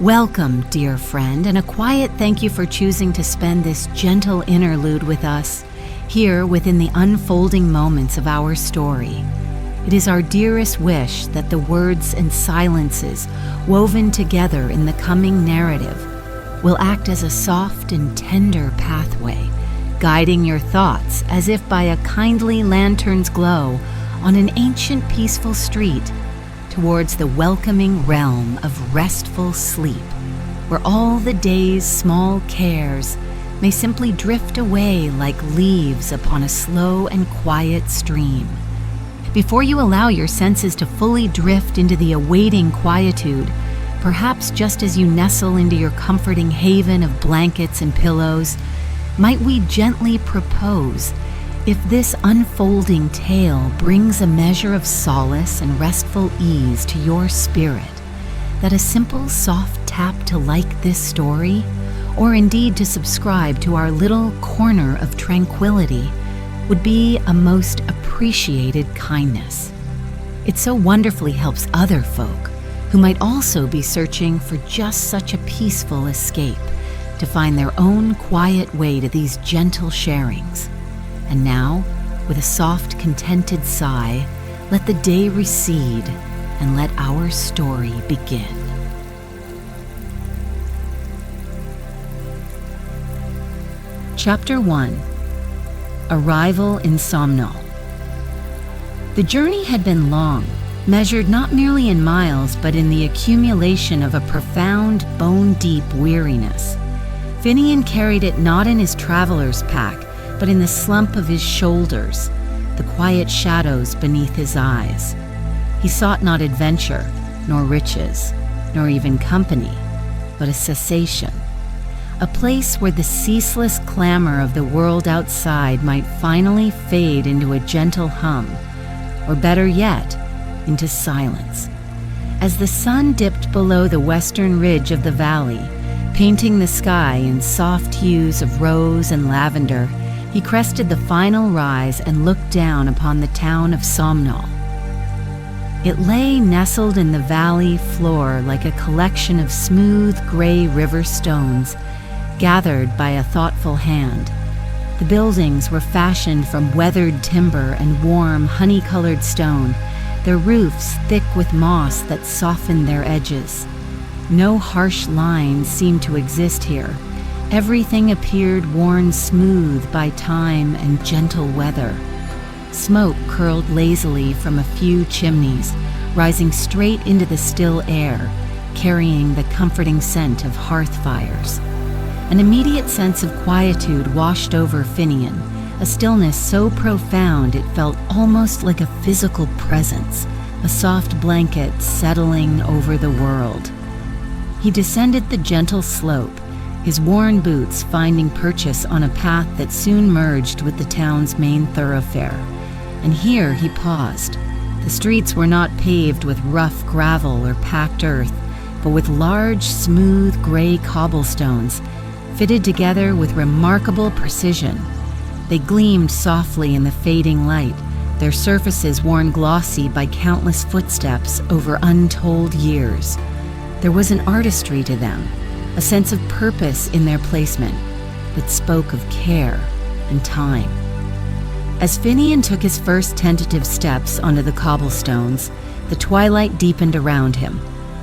Welcome, dear friend, and a quiet thank you for choosing to spend this gentle interlude with us, here within the unfolding moments of our story. It is our dearest wish that the words and silences woven together in the coming narrative will act as a soft and tender pathway, guiding your thoughts as if by a kindly lantern's glow on an ancient peaceful street towards the welcoming realm of restful sleep, where all the day's small cares may simply drift away like leaves upon a slow and quiet stream. Before you allow your senses to fully drift into the awaiting quietude, perhaps just as you nestle into your comforting haven of blankets and pillows, might we gently propose, if this unfolding tale brings a measure of solace and restful ease to your spirit, that a simple soft tap to like this story, or indeed to subscribe to our little corner of tranquility, would be a most appreciated kindness. It so wonderfully helps other folk who might also be searching for just such a peaceful escape to find their own quiet way to these gentle sharings. And now, with a soft, contented sigh, let the day recede and let our story begin. Chapter 1. Arrival in Somnol. The journey had been long, measured not merely in miles, but in the accumulation of a profound, bone-deep weariness. Finnian carried it not in his traveler's pack, but in the slump of his shoulders, the quiet shadows beneath his eyes. He sought not adventure, nor riches, nor even company, but a cessation, a place where the ceaseless clamor of the world outside might finally fade into a gentle hum, or better yet, into silence. As the sun dipped below the western ridge of the valley, painting the sky in soft hues of rose and lavender, he crested the final rise and looked down upon the town of Somnol. It lay nestled in the valley floor like a collection of smooth gray river stones gathered by a thoughtful hand. The buildings were fashioned from weathered timber and warm, honey-colored stone, their roofs thick with moss that softened their edges. No harsh lines seemed to exist here. Everything appeared worn smooth by time and gentle weather. Smoke curled lazily from a few chimneys, rising straight into the still air, carrying the comforting scent of hearth fires. An immediate sense of quietude washed over Finnian, a stillness so profound it felt almost like a physical presence, a soft blanket settling over the world. He descended the gentle slope, his worn boots finding purchase on a path that soon merged with the town's main thoroughfare. And here he paused. The streets were not paved with rough gravel or packed earth, but with large, smooth, gray cobblestones, fitted together with remarkable precision. They gleamed softly in the fading light, their surfaces worn glossy by countless footsteps over untold years. There was an artistry to them, a sense of purpose in their placement that spoke of care and time. As Finnian took his first tentative steps onto the cobblestones, the twilight deepened around him.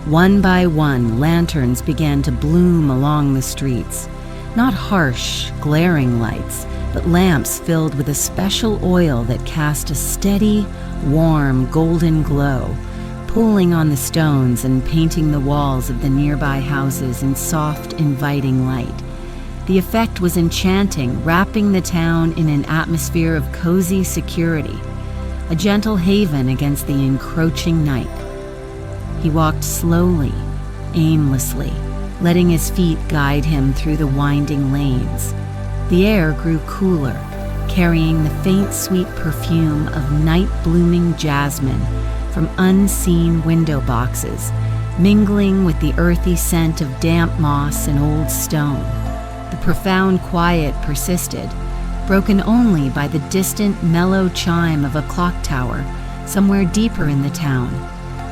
One by one, lanterns began to bloom along the streets. Not harsh, glaring lights, but lamps filled with a special oil that cast a steady, warm, golden glow, pooling on the stones and painting the walls of the nearby houses in soft, inviting light. The effect was enchanting, wrapping the town in an atmosphere of cozy security, a gentle haven against the encroaching night. He walked slowly, aimlessly, letting his feet guide him through the winding lanes. The air grew cooler, carrying the faint, sweet perfume of night-blooming jasmine from unseen window boxes, mingling with the earthy scent of damp moss and old stone. The profound quiet persisted, broken only by the distant, mellow chime of a clock tower somewhere deeper in the town,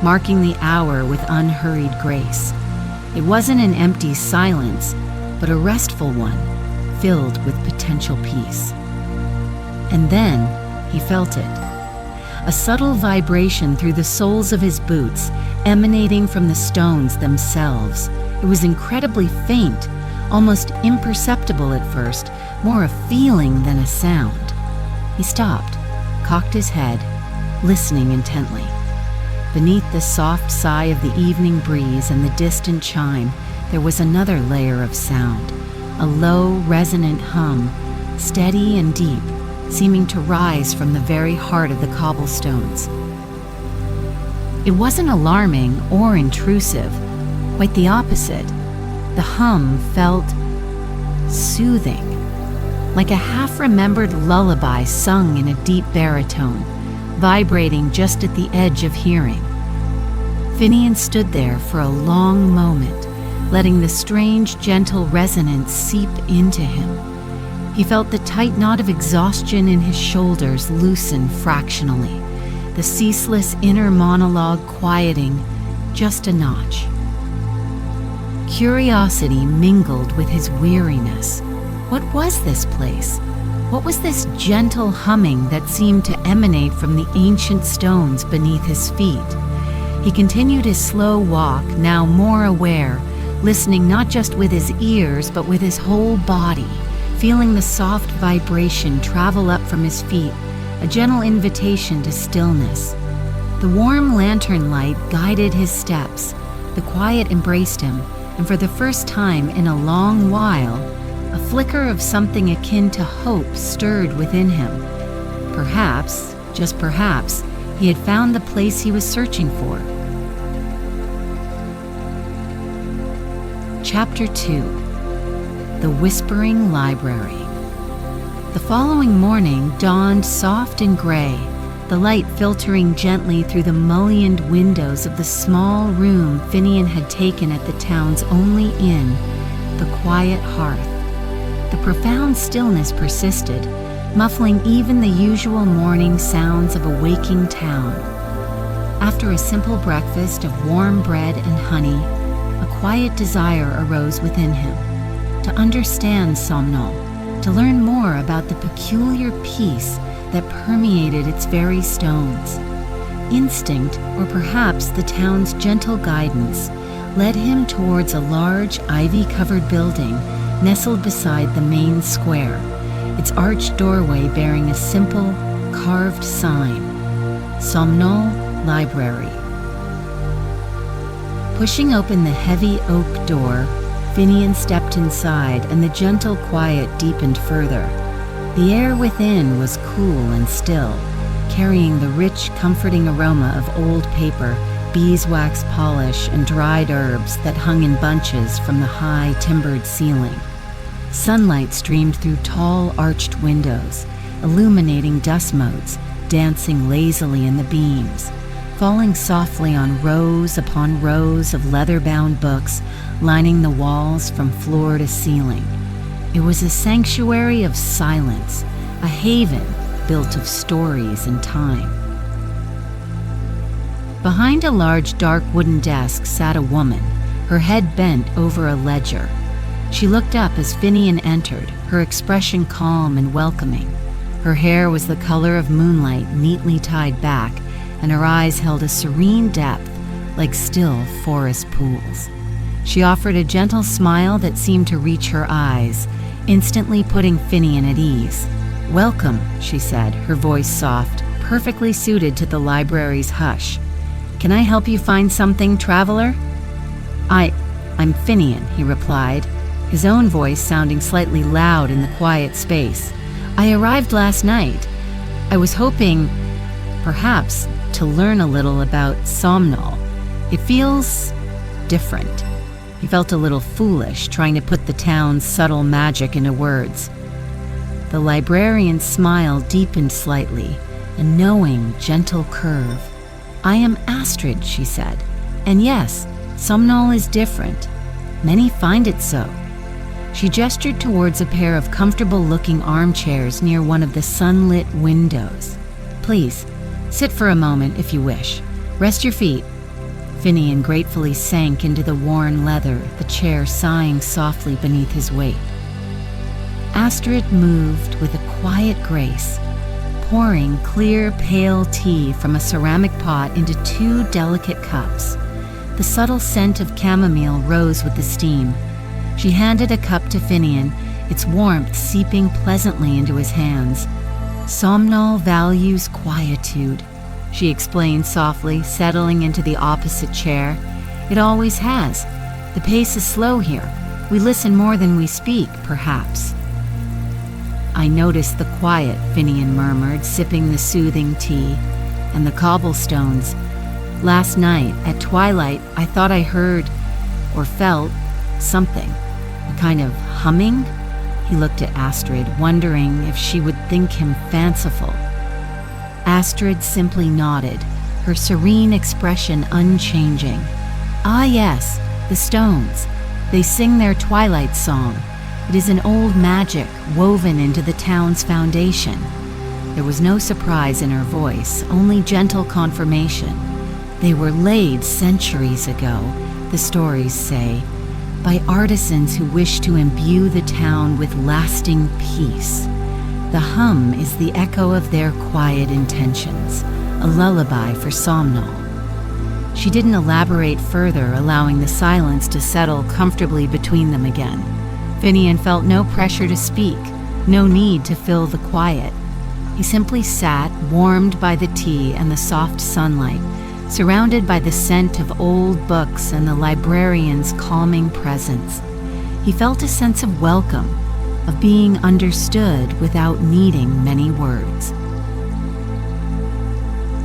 marking the hour with unhurried grace. It wasn't an empty silence, but a restful one, filled with potential peace. And then he felt it. A subtle vibration through the soles of his boots, emanating from the stones themselves. It was incredibly faint, almost imperceptible at first, more a feeling than a sound. He stopped, cocked his head, listening intently. Beneath the soft sigh of the evening breeze and the distant chime, there was another layer of sound, a low, resonant hum, steady and deep, seeming to rise from the very heart of the cobblestones. It wasn't alarming or intrusive, quite the opposite. The hum felt soothing, like a half-remembered lullaby sung in a deep baritone, vibrating just at the edge of hearing. Finnian stood there for a long moment, letting the strange, gentle resonance seep into him. He felt the tight knot of exhaustion in his shoulders loosen fractionally, the ceaseless inner monologue quieting just a notch. Curiosity mingled with his weariness. What was this place? What was this gentle humming that seemed to emanate from the ancient stones beneath his feet? He continued his slow walk, now more aware, listening not just with his ears, but with his whole body, feeling the soft vibration travel up from his feet, a gentle invitation to stillness. The warm lantern light guided his steps. The quiet embraced him, and for the first time in a long while, a flicker of something akin to hope stirred within him. Perhaps, just perhaps, he had found the place he was searching for. Chapter 2. The Whispering Library. The following morning dawned soft and gray, the light filtering gently through the mullioned windows of the small room Finnian had taken at the town's only inn, the quiet hearth. The profound stillness persisted, muffling even the usual morning sounds of a waking town. After a simple breakfast of warm bread and honey, a quiet desire arose within him, to understand Somnol, to learn more about the peculiar peace that permeated its very stones. Instinct, or perhaps the town's gentle guidance, led him towards a large, ivy-covered building nestled beside the main square, its arched doorway bearing a simple, carved sign, Somnol Library. Pushing open the heavy oak door, Finnian stepped inside, and the gentle quiet deepened further. The air within was cool and still, carrying the rich, comforting aroma of old paper, beeswax polish, and dried herbs that hung in bunches from the high, timbered ceiling. Sunlight streamed through tall, arched windows, illuminating dust motes, dancing lazily in the beams, falling softly on rows upon rows of leather-bound books lining the walls from floor to ceiling. It was a sanctuary of silence, a haven built of stories and time. Behind a large dark wooden desk sat a woman, her head bent over a ledger. She looked up as Finnian entered, her expression calm and welcoming. Her hair was the color of moonlight neatly tied back, and her eyes held a serene depth like still forest pools. She offered a gentle smile that seemed to reach her eyes, instantly putting Finnian at ease. "Welcome," she said, her voice soft, perfectly suited to the library's hush. "Can I help you find something, traveler?" I'm Finnian," he replied, his own voice sounding slightly loud in the quiet space. "I arrived last night. I was hoping, perhaps, to learn a little about Somnol. It feels different." He felt a little foolish trying to put the town's subtle magic into words. The librarian's smile deepened slightly, a knowing, gentle curve. "I am Astrid," she said, "and yes, Somnol is different. Many find it so." She gestured towards a pair of comfortable-looking armchairs near one of the sunlit windows. "Please, sit for a moment if you wish. Rest your feet." Finnian gratefully sank into the worn leather, the chair sighing softly beneath his weight. Astrid moved with a quiet grace, pouring clear, pale tea from a ceramic pot into 2 delicate cups. The subtle scent of chamomile rose with the steam. She handed a cup to Finnian, its warmth seeping pleasantly into his hands. "Somnol values quietude," she explained softly, settling into the opposite chair. "It always has. The pace is slow here. We listen more than we speak, perhaps." "I noticed the quiet," Finnian murmured, sipping the soothing tea, "and the cobblestones. Last night, at twilight, I thought I heard, or felt, something. A kind of humming?" He looked at Astrid, wondering if she would think him fanciful. Astrid simply nodded, her serene expression unchanging. "Ah yes, the stones. They sing their twilight song. It is an old magic woven into the town's foundation." There was no surprise in her voice, only gentle confirmation. "They were laid centuries ago, the stories say, by artisans who wished to imbue the town with lasting peace. The hum is the echo of their quiet intentions, a lullaby for Somnol." She didn't elaborate further, allowing the silence to settle comfortably between them again. Finnian felt no pressure to speak, no need to fill the quiet. He simply sat, warmed by the tea and the soft sunlight, surrounded by the scent of old books and the librarian's calming presence. He felt a sense of welcome, of being understood without needing many words.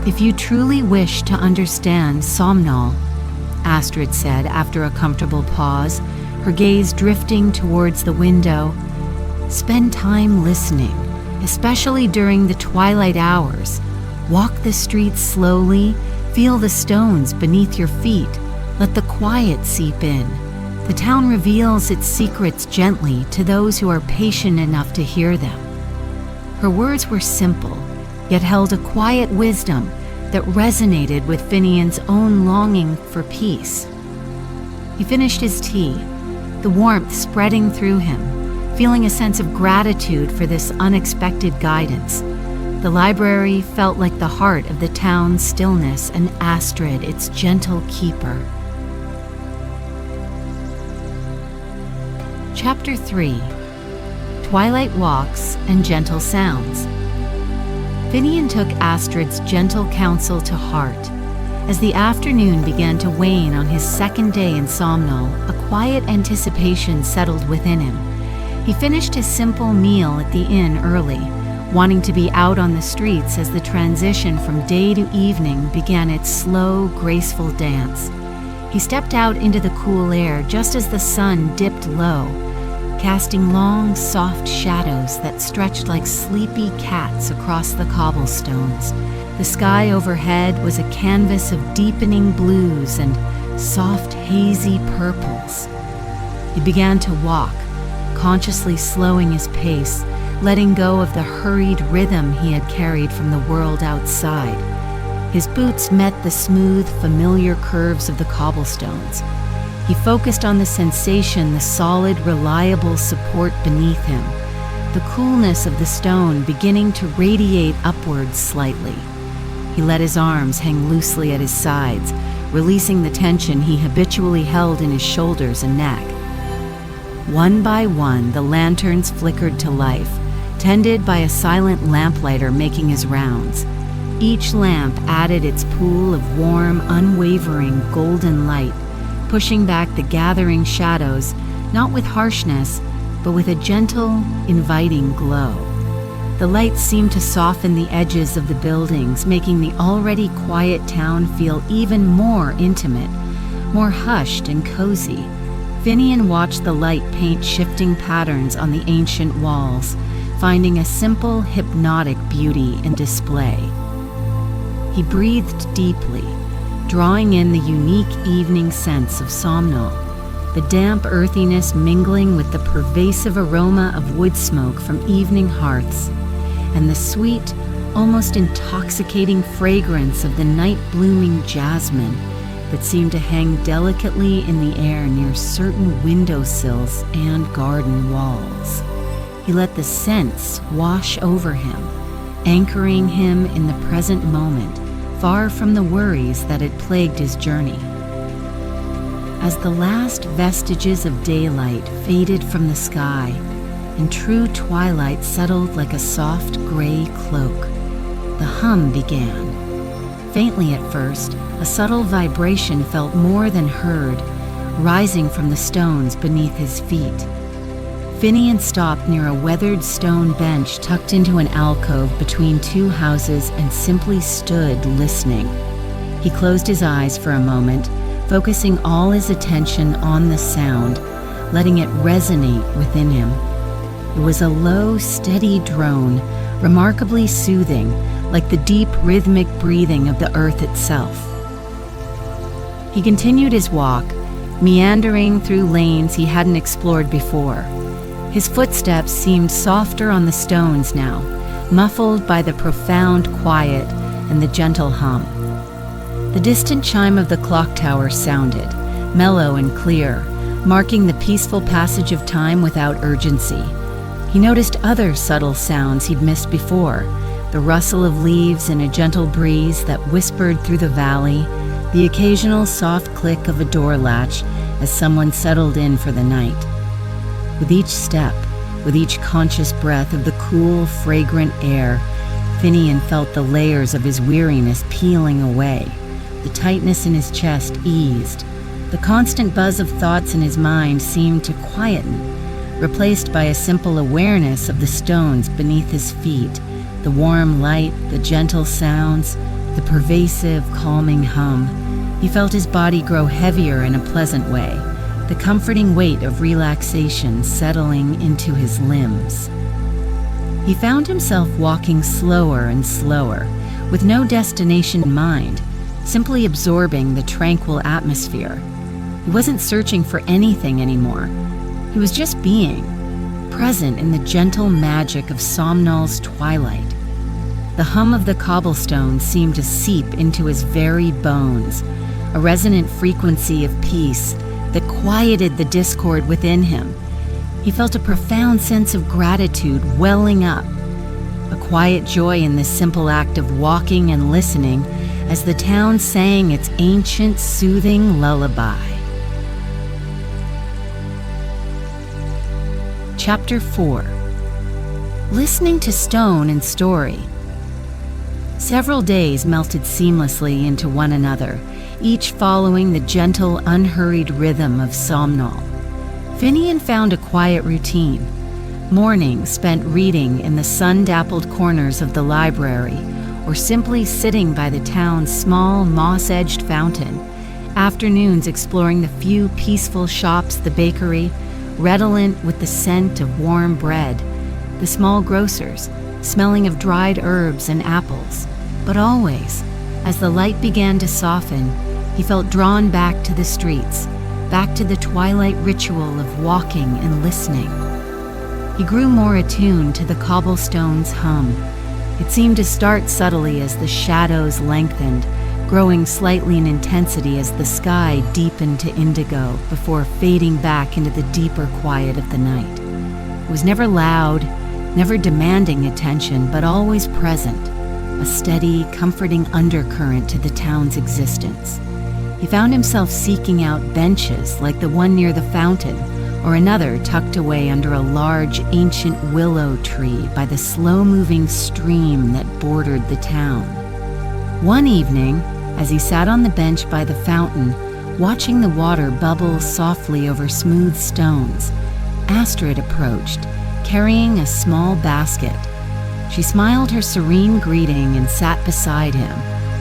"If you truly wish to understand Somnol," Astrid said after a comfortable pause, her gaze drifting towards the window, "spend time listening, especially during the twilight hours. Walk the streets slowly, feel the stones beneath your feet, let the quiet seep in. The town reveals its secrets gently to those who are patient enough to hear them." Her words were simple, yet held a quiet wisdom that resonated with Finnian's own longing for peace. He finished his tea, the warmth spreading through him, feeling a sense of gratitude for this unexpected guidance. The library felt like the heart of the town's stillness, and Astrid its gentle keeper. Chapter 3. Twilight Walks and Gentle Sounds. Finnian took Astrid's gentle counsel to heart. As the afternoon began to wane on his second day in Somnol, a quiet anticipation settled within him. He finished his simple meal at the inn early, wanting to be out on the streets as the transition from day to evening began its slow, graceful dance. He stepped out into the cool air just as the sun dipped low, casting long, soft shadows that stretched like sleepy cats across the cobblestones. The sky overhead was a canvas of deepening blues and soft, hazy purples. He began to walk, consciously slowing his pace, letting go of the hurried rhythm he had carried from the world outside. His boots met the smooth, familiar curves of the cobblestones. He focused on the sensation, the solid, reliable support beneath him, the coolness of the stone beginning to radiate upwards slightly. He let his arms hang loosely at his sides, releasing the tension he habitually held in his shoulders and neck. One by one, the lanterns flickered to life, tended by a silent lamplighter making his rounds. Each lamp added its pool of warm, unwavering golden light, pushing back the gathering shadows, not with harshness, but with a gentle, inviting glow. The lights seemed to soften the edges of the buildings, making the already quiet town feel even more intimate, more hushed and cozy. Finnian watched the light paint shifting patterns on the ancient walls, finding a simple, hypnotic beauty in display. He breathed deeply, drawing in the unique evening scents of Somnol, the damp earthiness mingling with the pervasive aroma of wood smoke from evening hearths, and the sweet, almost intoxicating fragrance of the night-blooming jasmine, that seemed to hang delicately in the air near certain windowsills and garden walls. He let the scents wash over him, anchoring him in the present moment, far from the worries that had plagued his journey. As the last vestiges of daylight faded from the sky, and true twilight settled like a soft gray cloak, the hum began. Faintly at first, a subtle vibration felt more than heard, rising from the stones beneath his feet. Finnian stopped near a weathered stone bench tucked into an alcove between two houses and simply stood listening. He closed his eyes for a moment, focusing all his attention on the sound, letting it resonate within him. It was a low, steady drone, remarkably soothing, like the deep, rhythmic breathing of the earth itself. He continued his walk, meandering through lanes he hadn't explored before. His footsteps seemed softer on the stones now, muffled by the profound quiet and the gentle hum. The distant chime of the clock tower sounded, mellow and clear, marking the peaceful passage of time without urgency. He noticed other subtle sounds he'd missed before, the rustle of leaves in a gentle breeze that whispered through the valley, the occasional soft click of a door latch as someone settled in for the night. With each step, with each conscious breath of the cool, fragrant air, Finnian felt the layers of his weariness peeling away. The tightness in his chest eased. The constant buzz of thoughts in his mind seemed to quieten, replaced by a simple awareness of the stones beneath his feet, the warm light, the gentle sounds, the pervasive, calming hum. He felt his body grow heavier in a pleasant way, the comforting weight of relaxation settling into his limbs. He found himself walking slower and slower, with no destination in mind, simply absorbing the tranquil atmosphere. He wasn't searching for anything anymore. He was just being, present in the gentle magic of Somnol's twilight. The hum of the cobblestones seemed to seep into his very bones, a resonant frequency of peace that quieted the discord within him. He felt a profound sense of gratitude welling up, a quiet joy in this simple act of walking and listening as the town sang its ancient, soothing lullaby. Chapter 4. Listening to Stone and Story. Several days melted seamlessly into one another, each following the gentle, unhurried rhythm of Somnol. Finnian found a quiet routine. Mornings spent reading in the sun-dappled corners of the library, or simply sitting by the town's small, moss-edged fountain. Afternoons exploring the few peaceful shops, the bakery, redolent with the scent of warm bread, the small grocers, smelling of dried herbs and apples. But always, as the light began to soften, he felt drawn back to the streets, back to the twilight ritual of walking and listening. He grew more attuned to the cobblestones' hum. It seemed to start subtly as the shadows lengthened, growing slightly in intensity as the sky deepened to indigo before fading back into the deeper quiet of the night. It was never loud, never demanding attention, but always present, a steady, comforting undercurrent to the town's existence. He found himself seeking out benches like the one near the fountain, or another tucked away under a large, ancient willow tree by the slow-moving stream that bordered the town. One evening, as he sat on the bench by the fountain, watching the water bubble softly over smooth stones, Astrid approached, carrying a small basket. She smiled her serene greeting and sat beside him,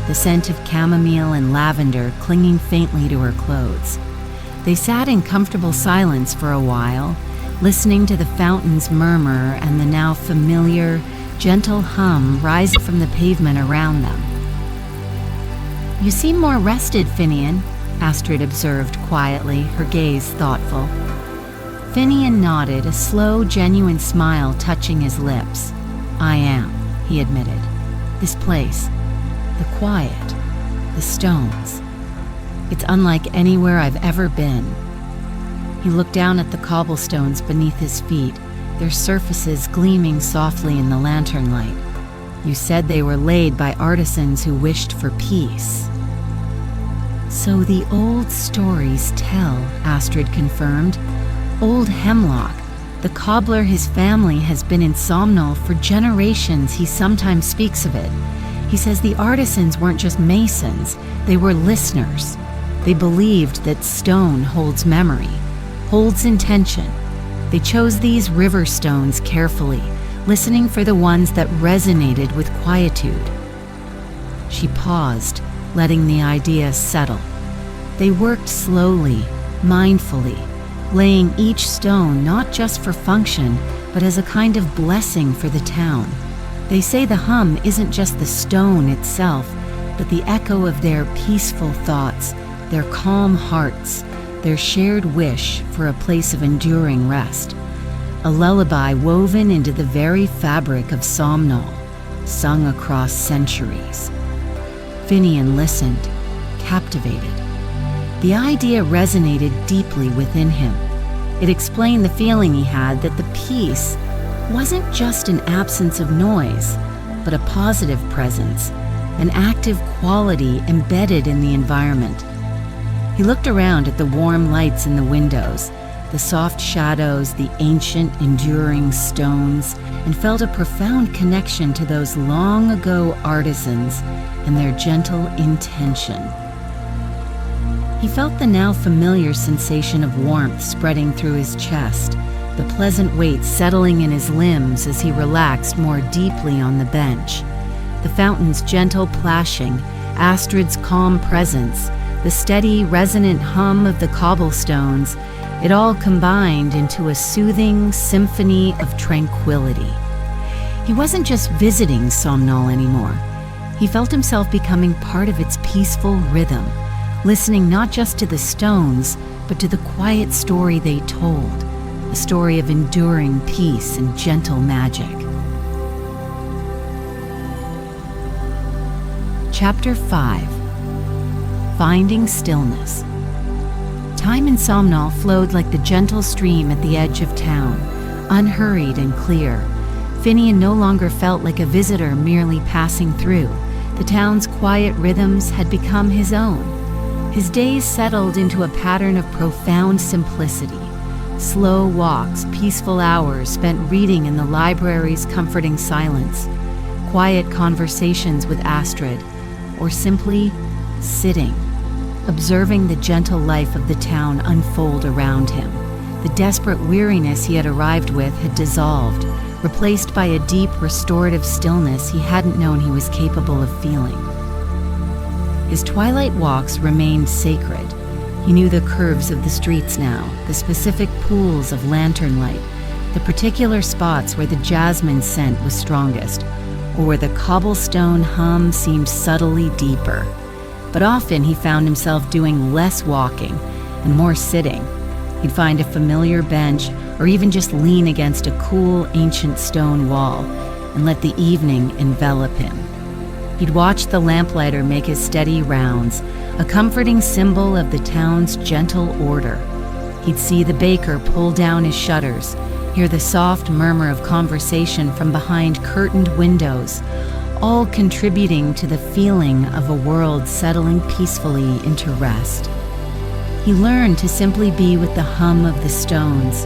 the scent of chamomile and lavender clinging faintly to her clothes. They sat in comfortable silence for a while, listening to the fountain's murmur and the now familiar, gentle hum rising from the pavement around them. "You seem more rested, Finnian," Astrid observed quietly, her gaze thoughtful. Finnian nodded, a slow, genuine smile touching his lips. "I am," he admitted. "This place, the quiet, the stones." It's unlike anywhere I've ever been." He looked down at the cobblestones beneath his feet, their surfaces gleaming softly in the lantern light. "You said they were laid by artisans who wished for peace." "So the old stories tell," Astrid confirmed. "Old Hemlock, the cobbler, his family has been in Somnol for generations. He sometimes speaks of it. He says the artisans weren't just masons, they were listeners. They believed that stone holds memory, holds intention. They chose these river stones carefully, listening for the ones that resonated with quietude." She paused, letting the idea settle. They worked slowly, mindfully, laying each stone not just for function, but as a kind of blessing for the town. They say the hum isn't just the stone itself, but the echo of their peaceful thoughts, their calm hearts, their shared wish for a place of enduring rest. A lullaby woven into the very fabric of Somnol, sung across centuries. Finnian listened, captivated. The idea resonated deeply within him. It explained the feeling he had that the peace wasn't just an absence of noise, but a positive presence, an active quality embedded in the environment. He looked around at the warm lights in the windows, the soft shadows, the ancient, enduring stones, and felt a profound connection to those long-ago artisans and their gentle intention. He felt the now familiar sensation of warmth spreading through his chest, the pleasant weight settling in his limbs as he relaxed more deeply on the bench. The fountain's gentle plashing, Astrid's calm presence, the steady, resonant hum of the cobblestones, it all combined into a soothing symphony of tranquility. He wasn't just visiting Somnol anymore. He felt himself becoming part of its peaceful rhythm, listening not just to the stones, but to the quiet story they told, a story of enduring peace and gentle magic. Chapter 5. Finding Stillness. Time in Somnol flowed like the gentle stream at the edge of town, unhurried and clear. Finnian no longer felt like a visitor merely passing through. The town's quiet rhythms had become his own. His days settled into a pattern of profound simplicity. Slow walks, peaceful hours spent reading in the library's comforting silence, quiet conversations with Astrid, or simply sitting, observing the gentle life of the town unfold around him. The desperate weariness he had arrived with had dissolved, replaced by a deep, restorative stillness he hadn't known he was capable of feeling. His twilight walks remained sacred. He knew the curves of the streets now, the specific pools of lantern light, the particular spots where the jasmine scent was strongest, or where the cobblestone hum seemed subtly deeper. But often he found himself doing less walking and more sitting. He'd find a familiar bench or even just lean against a cool, ancient stone wall and let the evening envelop him. He'd watch the lamplighter make his steady rounds, a comforting symbol of the town's gentle order. He'd see the baker pull down his shutters, hear the soft murmur of conversation from behind curtained windows, all contributing to the feeling of a world settling peacefully into rest. He learned to simply be with the hum of the stones.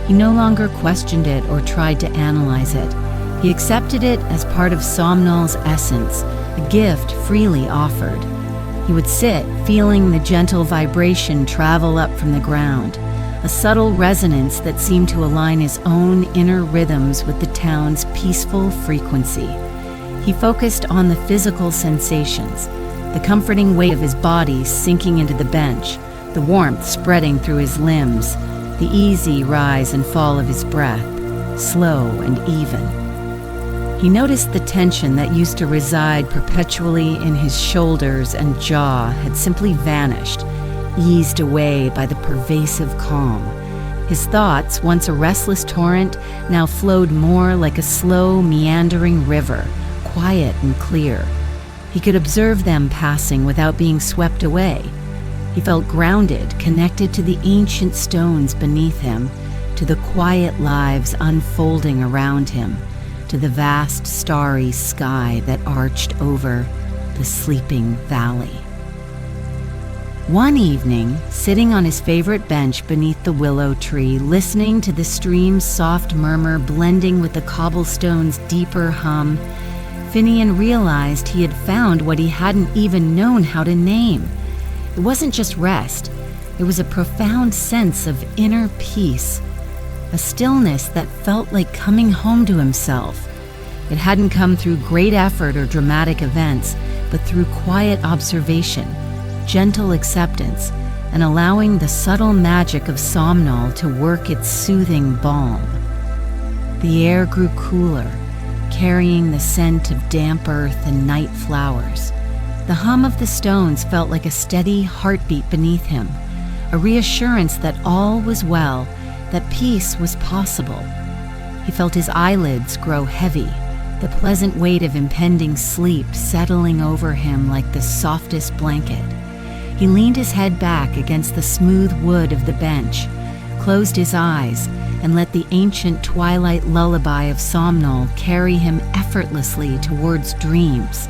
He no longer questioned it or tried to analyze it. He accepted it as part of Somnol's essence, a gift freely offered. He would sit, feeling the gentle vibration travel up from the ground, a subtle resonance that seemed to align his own inner rhythms with the town's peaceful frequency. He focused on the physical sensations, the comforting weight of his body sinking into the bench, the warmth spreading through his limbs, the easy rise and fall of his breath, slow and even. He noticed the tension that used to reside perpetually in his shoulders and jaw had simply vanished, eased away by the pervasive calm. His thoughts, once a restless torrent, now flowed more like a slow, meandering river, quiet and clear. He could observe them passing without being swept away. He felt grounded, connected to the ancient stones beneath him, to the quiet lives unfolding around him, to the vast starry sky that arched over the sleeping valley. One evening, sitting on his favorite bench beneath the willow tree, listening to the stream's soft murmur blending with the cobblestones' deeper hum, Finnian realized he had found what he hadn't even known how to name. It wasn't just rest, it was a profound sense of inner peace, a stillness that felt like coming home to himself. It hadn't come through great effort or dramatic events, but through quiet observation, gentle acceptance, and allowing the subtle magic of Somnol to work its soothing balm. The air grew cooler, carrying the scent of damp earth and night flowers. The hum of the stones felt like a steady heartbeat beneath him, a reassurance that all was well, that peace was possible. He felt his eyelids grow heavy, the pleasant weight of impending sleep settling over him like the softest blanket. He leaned his head back against the smooth wood of the bench, closed his eyes, and let the ancient Twilight Lullaby of Somnol carry him effortlessly towards dreams.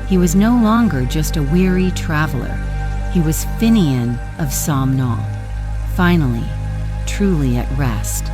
He was no longer just a weary traveler. He was Finnian of Somnol, finally, truly at rest.